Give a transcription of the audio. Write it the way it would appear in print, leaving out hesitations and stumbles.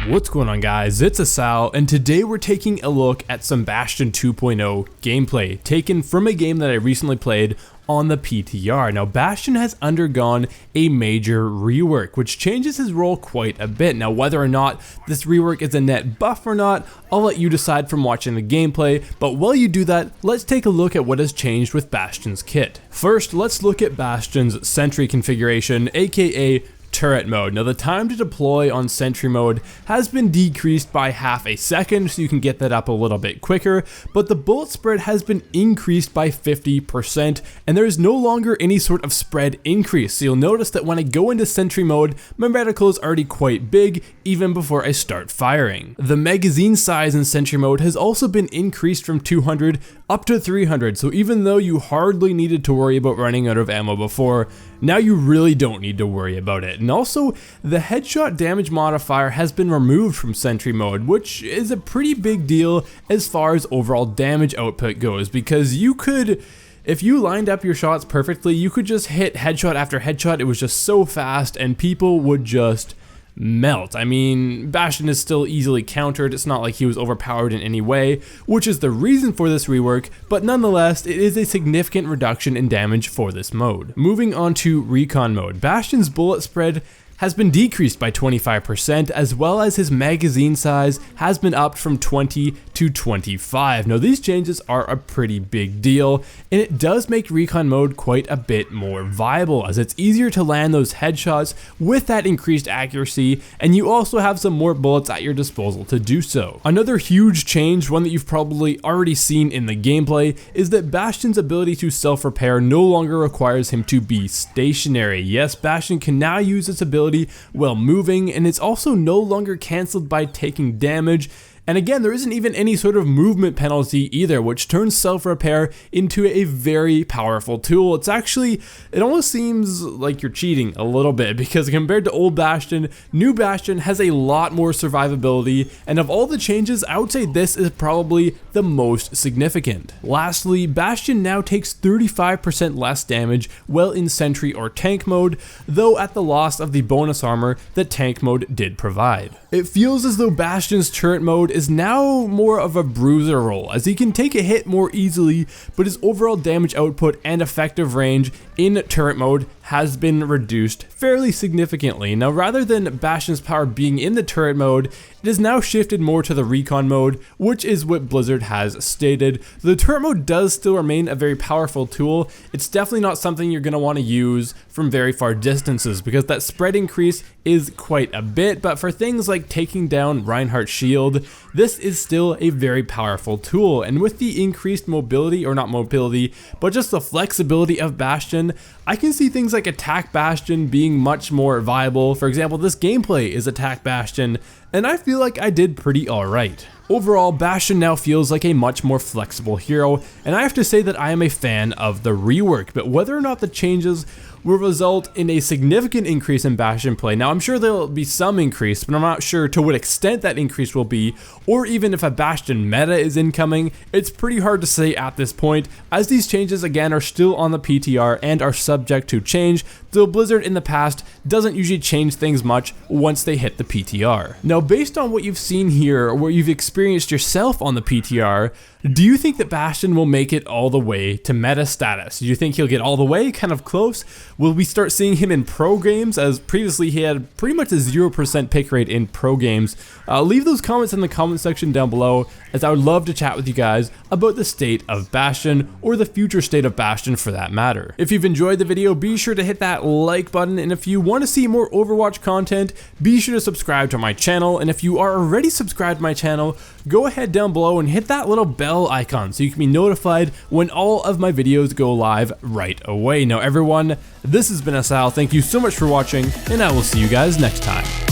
What's going on, guys? It's Asal, and today we're taking a look at some Bastion 2.0 gameplay taken from a game that I recently played on the PTR. Now, Bastion has undergone a major rework, which changes his role quite a bit. Now, whether or not this rework is a net buff or not, I'll let you decide from watching the gameplay, but while you do that, let's take a look at what has changed with Bastion's kit. First, let's look at Bastion's sentry configuration, aka turret mode. Now, the time to deploy on sentry mode has been decreased by half a second, so you can get that up a little bit quicker, but the bullet spread has been increased by 50%, and there is no longer any sort of spread increase. So you'll notice that when I go into sentry mode, my reticle is already quite big even before I start firing. The magazine size in sentry mode has also been increased from 200 up to 300, so even though you hardly needed to worry about running out of ammo before, now you really don't need to worry about it. And also, the headshot damage modifier has been removed from sentry mode, which is a pretty big deal as far as overall damage output goes, because you could, if you lined up your shots perfectly, you could just hit headshot after headshot. It was just so fast and people would just melt. I mean, Bastion is still easily countered. It's not like he was overpowered in any way, which is the reason for this rework, but nonetheless, it is a significant reduction in damage for this mode. Moving on to recon mode, Bastion's bullet spread has been decreased by 25%, as well as his magazine size has been upped from 20 to 25. Now, these changes are a pretty big deal, and it does make recon mode quite a bit more viable, as it's easier to land those headshots with that increased accuracy, and you also have some more bullets at your disposal to do so. Another huge change, one that you've probably already seen in the gameplay, is that Bastion's ability to self-repair no longer requires him to be stationary. Yes, Bastion can now use this ability while moving, and it's also no longer cancelled by taking damage. And again, there isn't even any sort of movement penalty either, which turns self-repair into a very powerful tool. It's actually, it almost seems like you're cheating a little bit, because compared to old Bastion, new Bastion has a lot more survivability, and of all the changes, I would say this is probably the most significant. Lastly, Bastion now takes 35% less damage while in sentry or tank mode, though at the loss of the bonus armor that tank mode did provide. It feels as though Bastion's turret mode is now more of a bruiser role, as he can take a hit more easily, but his overall damage output and effective range in turret mode has been reduced fairly significantly. Now, rather than Bastion's power being in the turret mode, it is now shifted more to the recon mode, which is what Blizzard has stated. The turret mode does still remain a very powerful tool. It's definitely not something you're going to want to use from very far distances, because that spread increase is quite a bit, but for things like taking down Reinhardt's shield, this is still a very powerful tool. And with the increased mobility, or not mobility, but just the flexibility of Bastion, I can see things like attack Bastion being much more viable. For example, this gameplay is attack Bastion, and I feel like I did pretty alright. Overall, Bastion now feels like a much more flexible hero, and I have to say that I am a fan of the rework, but whether or not the changes will result in a significant increase in Bastion play. Now, I'm sure there will be some increase, but I'm not sure to what extent that increase will be, or even if a Bastion meta is incoming. It's pretty hard to say at this point, as these changes again are still on the PTR and are subject to change, though Blizzard in the past doesn't usually change things much once they hit the PTR. Now, based on what you've seen here, or what you've experienced yourself on the PTR, do you think that Bastion will make it all the way to meta status? Do you think he'll get all the way, kind of close? Will we start seeing him in pro games, as previously he had pretty much a 0% pick rate in pro games? Leave those comments in the comment section down below, as I would love to chat with you guys about the state of Bastion, or the future state of Bastion for that matter. If you've enjoyed the video, be sure to hit that like button, and if you want to see more Overwatch content, be sure to subscribe to my channel, and if you are already subscribed to my channel, go ahead down below and hit that little bell icon so you can be notified when all of my videos go live right away. Now, everyone, this has been Asal. Thank you so much for watching, and I will see you guys next time.